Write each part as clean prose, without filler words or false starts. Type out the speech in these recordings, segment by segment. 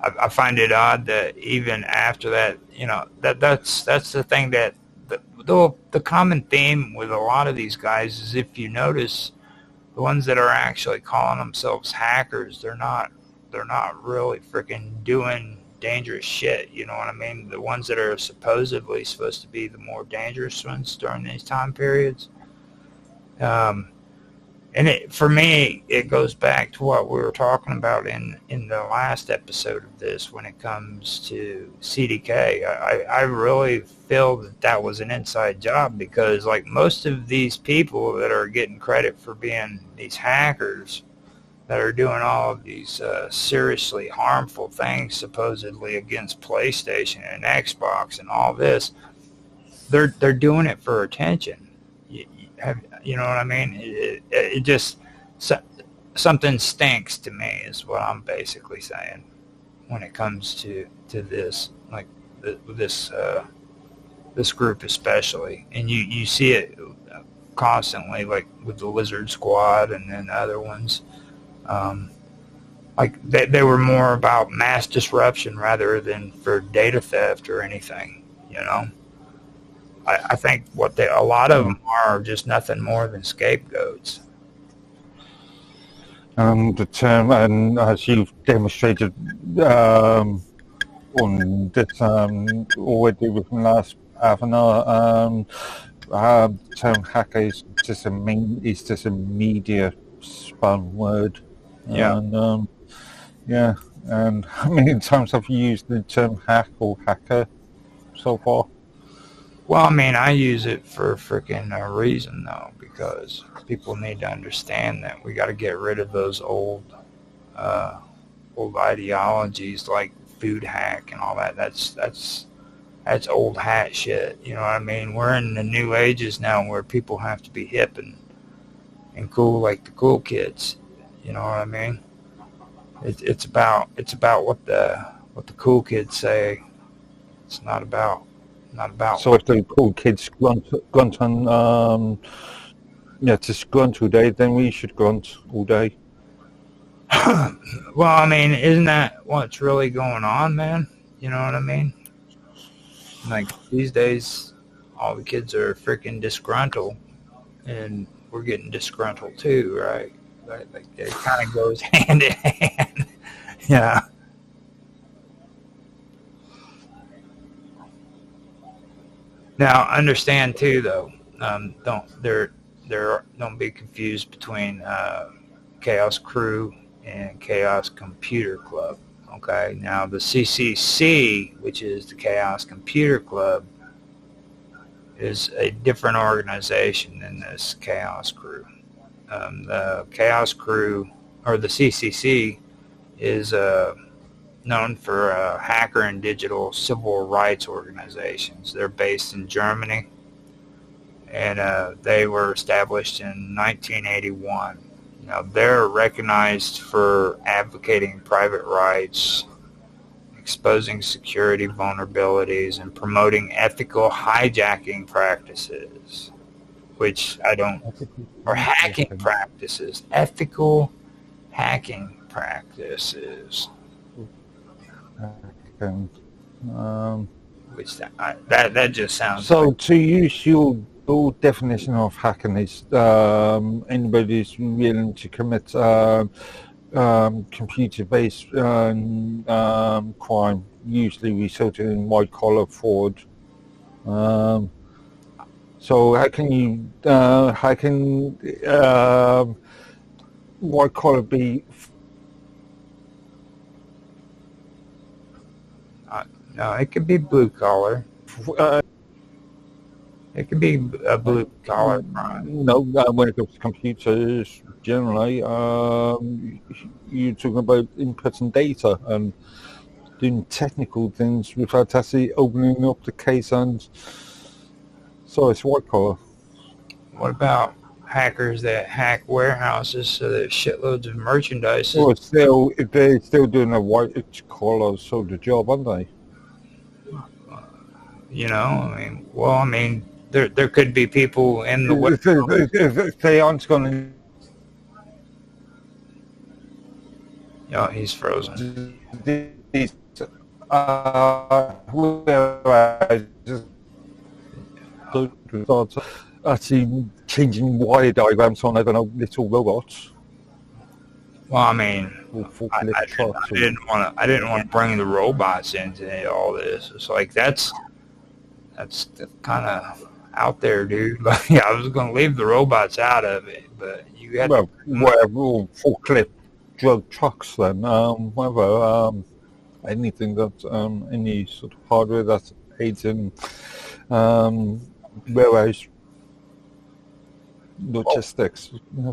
I find it odd that even after that, that's the thing that the common theme with a lot of these guys is, if you notice, the ones that are actually calling themselves hackers, they're not really freaking doing dangerous shit. You know what I mean? The ones that are supposedly supposed to be the more dangerous ones during these time periods. Um, and for me, it goes back to what we were talking about in the last episode of this when it comes to CDK. I really feel that was an inside job, because like most of these people that are getting credit for being these hackers that are doing all of these seriously harmful things supposedly against PlayStation and Xbox and all this, they're doing it for attention. You know what I mean? It just something stinks to me is what I'm basically saying when it comes to this, like this group especially, and you see it constantly, like with the Lizard Squad and then other ones. Like they were more about mass disruption rather than for data theft or anything, you know. I think a lot of them are just nothing more than scapegoats. The term, and as you've demonstrated on this already within the last half an hour, the term hacker is just a media spun word. Yeah. And yeah, and how many times have you used the term hack or hacker so far? Well, I mean, I use it for freaking a reason, though, because people need to understand that we got to get rid of those old ideologies like food hack and all that. That's old hat shit. You know what I mean? We're in the new ages now where people have to be hip and cool like the cool kids. You know what I mean? It's about what the cool kids say. It's not about. So if the cool kids grunt on, just grunt all day, then we should grunt all day. Well, I mean, isn't that what's really going on, man? You know what I mean? Like these days, all the kids are freaking disgruntled, and we're getting disgruntled too, right? Like it kind of goes hand in hand. Yeah. Now, understand too, though. Don't be confused between Chaos Crew and Chaos Computer Club. Okay. Now, the CCC, which is the Chaos Computer Club, is a different organization than this Chaos Crew. The Chaos Crew, or the CCC, is known for hacker and digital civil rights organizations. They're based in Germany, and they were established in 1981. Now, they're recognized for advocating private rights, exposing security vulnerabilities, and promoting ethical hijacking practices, which or hacking practices, ethical hacking practices. Which that just sounds. So like, to use your definition of hacking is anybody who's willing to commit computer-based crime, usually resulting in white-collar fraud. So how can white-collar be? No, it could be blue collar. It could be a blue collar crime. No, when it comes to computers, generally, you're talking about inputting data and doing technical things without actually opening up the case, and so it's white collar. What about hackers that hack warehouses so that shitloads of merchandise? Well, they're still doing a white collar sort of job, aren't they? You know, I mean, there could be people in the web. If they aren't going to. Oh, he's frozen. where I just start actually changing wire diagrams on, I don't know, little robots Well, I mean, or I, forklift I didn't, trucks. I didn't want to. I didn't want to bring the robots into all this. It's like that's kind of out there, dude. Like, yeah, I was going to leave the robots out of it, but you had to. Well, whatever, or forklift drug trucks then, whatever, anything that, any sort of hardware that aids in warehouse logistics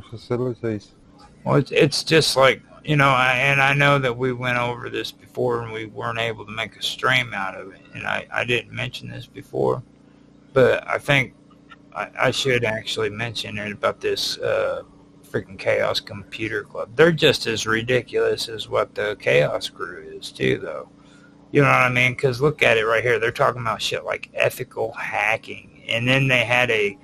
facilities. Well, it's just like, and I know that we went over this before and we weren't able to make a stream out of it, and I didn't mention this before, but I think I should actually mention it about this freaking Chaos Computer Club. They're just as ridiculous as what the Chaos Crew is too, though. You know what I mean? Because look at it right here. They're talking about shit like ethical hacking, and then they had they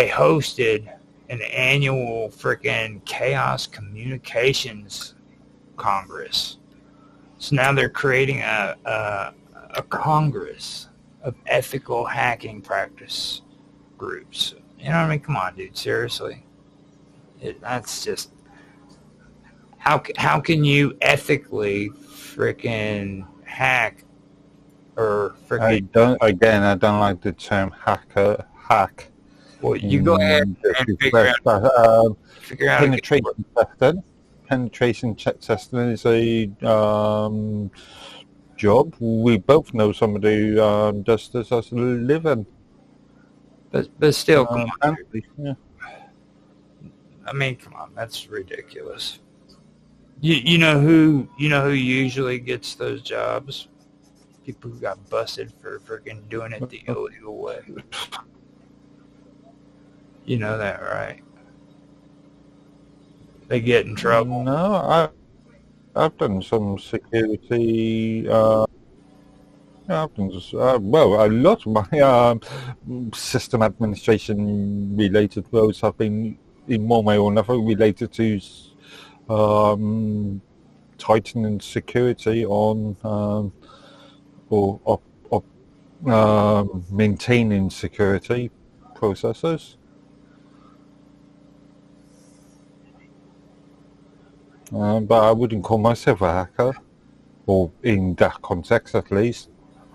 hosted an annual freaking Chaos Communications Congress. So now they're creating a Congress of ethical hacking practice groups. You know what I mean? Come on, dude. Seriously, that's just how can you ethically freaking hack or freaking? I don't like the term hack. Well, you go ahead and figure out penetration testing. Penetration testing is a job. We both know somebody who does this as a living. But still, come on. Yeah. I mean, come on, that's ridiculous. You know who usually gets those jobs? People who got busted for freaking doing it the illegal way. You know that, right? They get in trouble. No, I've done some security. I've done a lot of my system administration related roles have been in one way or another related to tightening security on or maintaining security processes. But I wouldn't call myself a hacker, or in that context at least.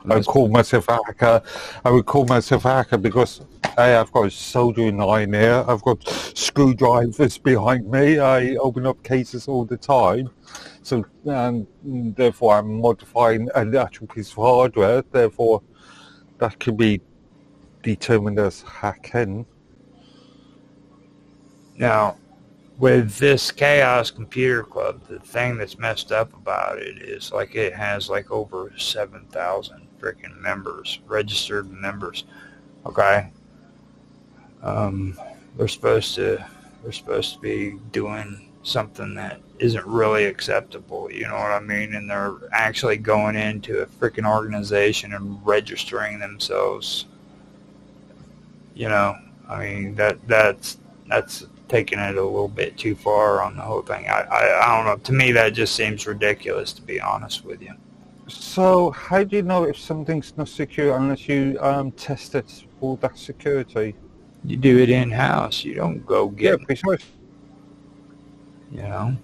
I would call myself a hacker. I would call myself a hacker because I've got a soldering iron here. I've got screwdrivers behind me. I open up cases all the time. So, and therefore I'm modifying an actual piece of hardware. Therefore, that can be determined as hacking. Now, with this Chaos Computer Club, the thing that's messed up about it is like it has like over 7,000 freaking members, registered members. Okay, they're supposed to be doing something that isn't really acceptable. You know what I mean? And they're actually going into a freaking organization and registering themselves. You know, I mean that's taking it a little bit too far on the whole thing. I don't know. To me, that just seems ridiculous, to be honest with you. So, how do you know if something's not secure unless you test it for that security? You do it in-house. You don't go get... Yeah, precisely. You know?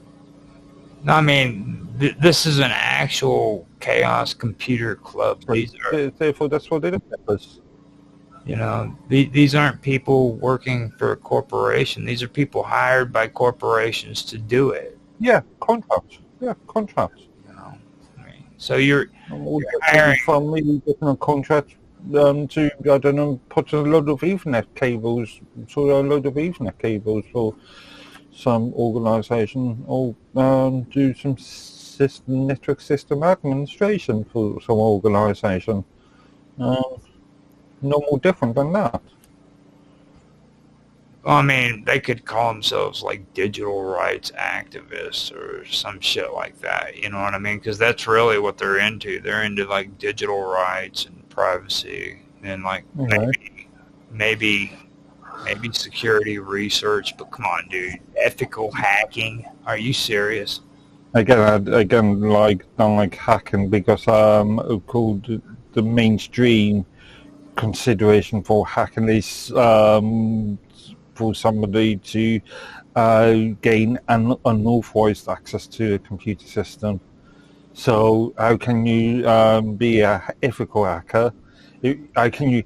No, I mean, this is an actual Chaos Computer Club. Therefore, that's what it is. You know, these aren't people working for a corporation. These are people hired by corporations to do it. Yeah, contracts. Yeah, contracts. You know, I mean, so you're hiring from me getting a contract to, I don't know, put a load of Ethernet cables, for some organisation, or do some network system administration for some organisation. No more different than that. I mean, they could call themselves like digital rights activists or some shit like that. You know what I mean? Because that's really what they're into. They're into like digital rights and privacy and like maybe security research. But come on, dude, ethical hacking? Are you serious? again, like don't like hacking because called the mainstream consideration for hacking is for somebody to gain an unauthorized access to a computer system. So how can you be a ethical hacker? How can you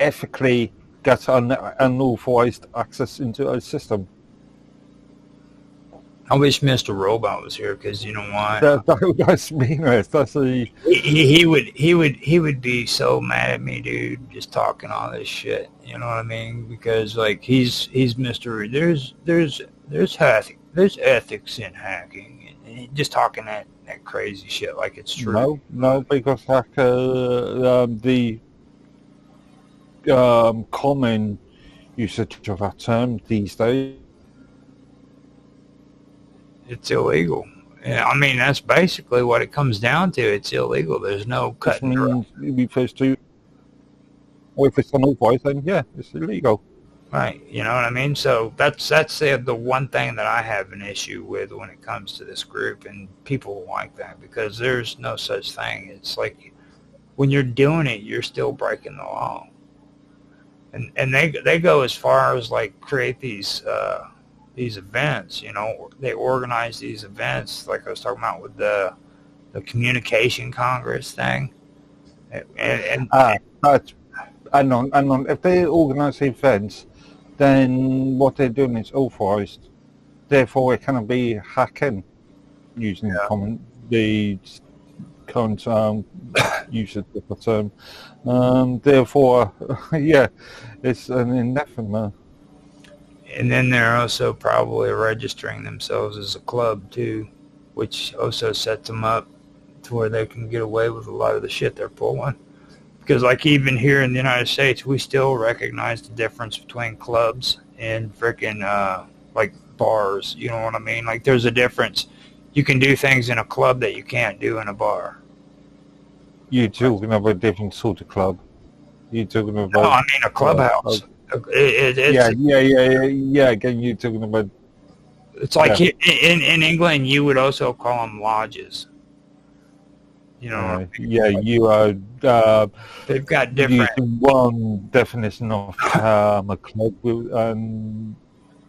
ethically get unauthorized access into a system? I wish Mr. Robot was here because you know what? That's meaningless. That's a He would be so mad at me, dude, just talking all this shit. You know what I mean? Because like he's Mr. There's ethics in hacking, and just talking that crazy shit like it's true. no, because hacker the common usage of that term these days. It's illegal. Yeah, I mean that's basically what it comes down to. It's illegal. There's no cut and dry. It refers to, or if it's unauthorized, then yeah, it's illegal. Right, you know what I mean? So that's the one thing that I have an issue with when it comes to this group and people like that, because there's no such thing. It's like when you're doing it, you're still breaking the law. And they go as far as like create these events, you know, they organize these events like I was talking about with the communication congress thing. But if they organise events, then what they're doing is authorised. Therefore, it cannot be hacking using the current usage of the term. Therefore, yeah, it's an anathema. And then they're also probably registering themselves as a club too, which also sets them up to where they can get away with a lot of the shit they're pulling. Because like even here in the United States, we still recognize the difference between clubs and freaking like bars. You know what I mean? Like there's a difference. You can do things in a club that you can't do in a bar. You're talking about a different sort of club. You're talking about... No, I mean a clubhouse. Yeah. Again, you're talking about... It's like in England, you would also call them lodges. You know, you are. They've got different. One definition of a club,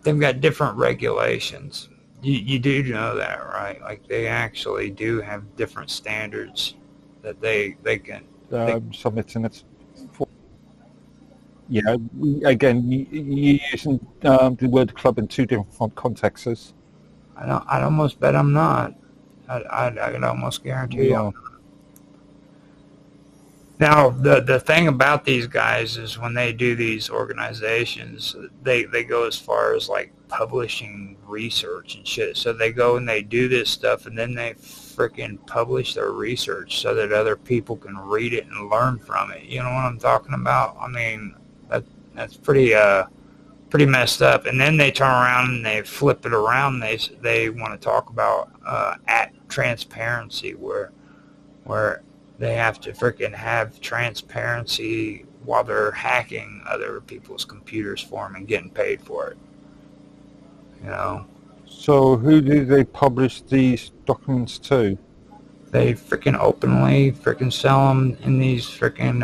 they've got different regulations. You do know that, right? Like they actually do have different standards that they can submitting it for. Yeah, again, you're using the word club in two different contexts. I'd almost bet I'm not. I can almost guarantee you. I'm not. Now, the thing about these guys is when they do these organizations, they go as far as like publishing research and shit. So they go and they do this stuff and then they freaking publish their research so that other people can read it and learn from it. You know what I'm talking about? I mean, that's pretty messed up. And then they turn around and they flip it around. They want to talk about at transparency where they have to freaking have transparency while they're hacking other people's computers for them and getting paid for it. You know. So who do they publish these documents to? They freaking openly freaking sell them in these freaking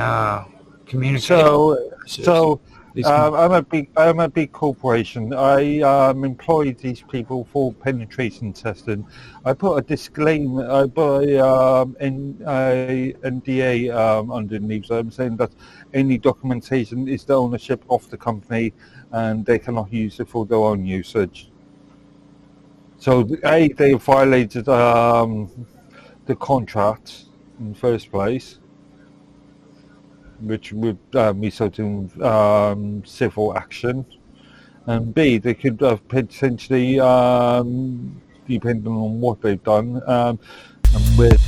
communications. So I'm a big corporation. I employ these people for penetration testing. I put a disclaimer. I put a NDA underneath them saying that any documentation is the ownership of the company, and they cannot use it for their own usage. So they violated the contract in the first place, which would result in civil action, and B, they could have potentially, depending on what they've done, and with